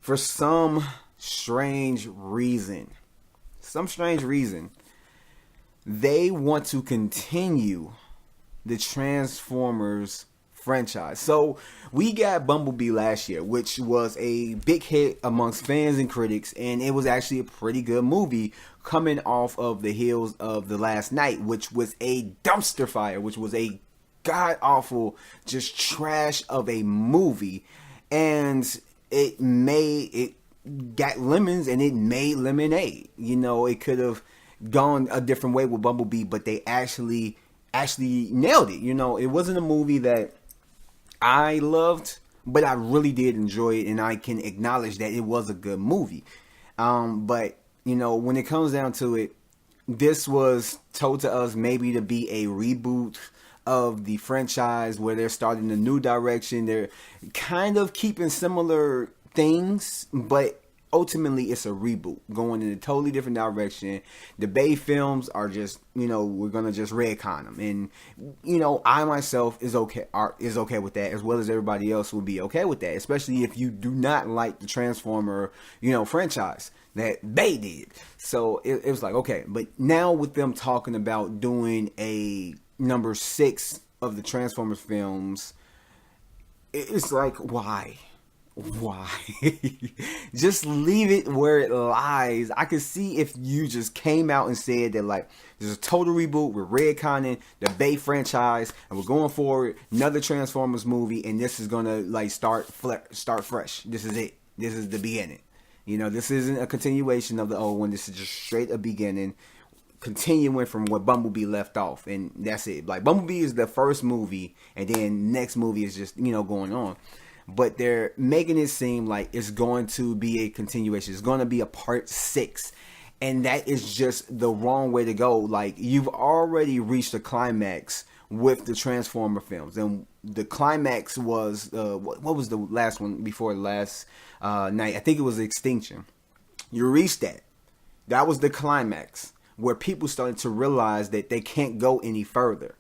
for some strange reason, they want to continue the Transformers franchise. So we got Bumblebee last year, which was a big hit amongst fans and critics, and it was actually a pretty good movie coming off of the heels of The Last Knight, which was a dumpster fire, which was a god awful, just trash of a movie. And it got lemons and it made lemonade. You know, it could have gone a different way with Bumblebee, but they actually nailed it. You know, it wasn't a movie that I loved, but I really did enjoy it, and I can acknowledge that it was a good movie. But you know, when it comes down to it, this was told to us maybe to be a reboot of the franchise where they're starting a new direction. They're kind of keeping similar things, but ultimately it's a reboot going in a totally different direction. The Bay films are just, you know, we're gonna just retcon them, and you know, I myself is okay with that, as well as everybody else will be okay with that, especially if you do not like the Transformer, you know, franchise that they did. So it was like, okay, but now with them talking about doing a number 6 of the Transformers films, it's like, why? Just leave it where it lies. I could see if you just came out and said that, like, there's a total reboot, we're retconning the Bay franchise, and we're going forward, another Transformers movie, and this is gonna like start fresh. This is it. This is the beginning. You know, this isn't a continuation of the old one. This is just straight a beginning, continuing from where Bumblebee left off, and that's it. Like, Bumblebee is the first movie, and then next movie is just, you know, going on. But they're making it seem like it's going to be a continuation. It's going to be a part 6. And that is just the wrong way to go. Like, you've already reached the climax with the Transformer films. And the climax was, what was the last one before the last night? I think it was Extinction. You reached that. That was the climax where people started to realize that they can't go any further.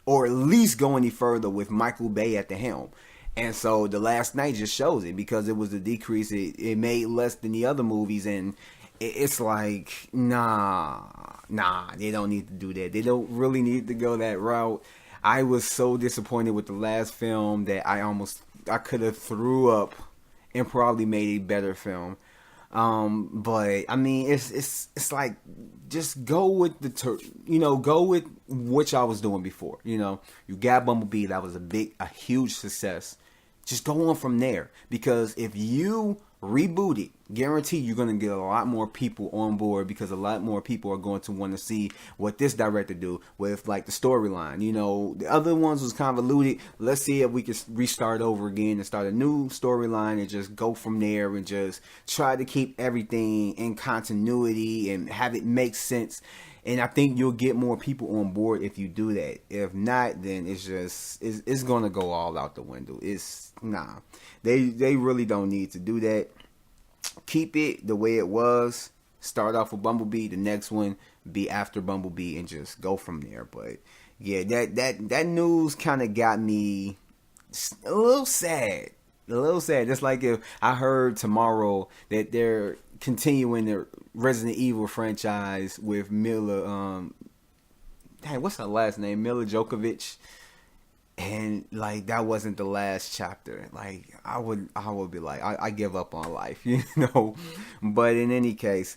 Or at least go any further with Michael Bay at the helm. And so The Last Night just shows it, because it was a decrease. It made less than the other movies, and it's like, nah, they don't need to do that. They don't really need to go that route. I was so disappointed with the last film that I could have threw up and probably made a better film. But I mean, it's like, just go with go with what y'all was doing before. You know, you got Bumblebee, that was a huge success. Just go on from there, because if you reboot it, guarantee you're going to get a lot more people on board, because a lot more people are going to want to see what this director do with, like, the storyline. You know, the other ones was convoluted. Let's see if we can restart over again and start a new storyline and just go from there, and just try to keep everything in continuity and have it make sense. And I think you'll get more people on board if you do that. If not, then it's gonna go all out the window. They really don't need to do that. Keep it the way it was. Start off with Bumblebee. The next one be after Bumblebee, and just go from there. But yeah, that news kind of got me a little sad. Just like if I heard tomorrow that they're continuing the Resident Evil franchise with Mila, what's her last name? Mila Djokovic. And like, that wasn't the last chapter. Like, I would be like, I give up on life, you know. But in any case,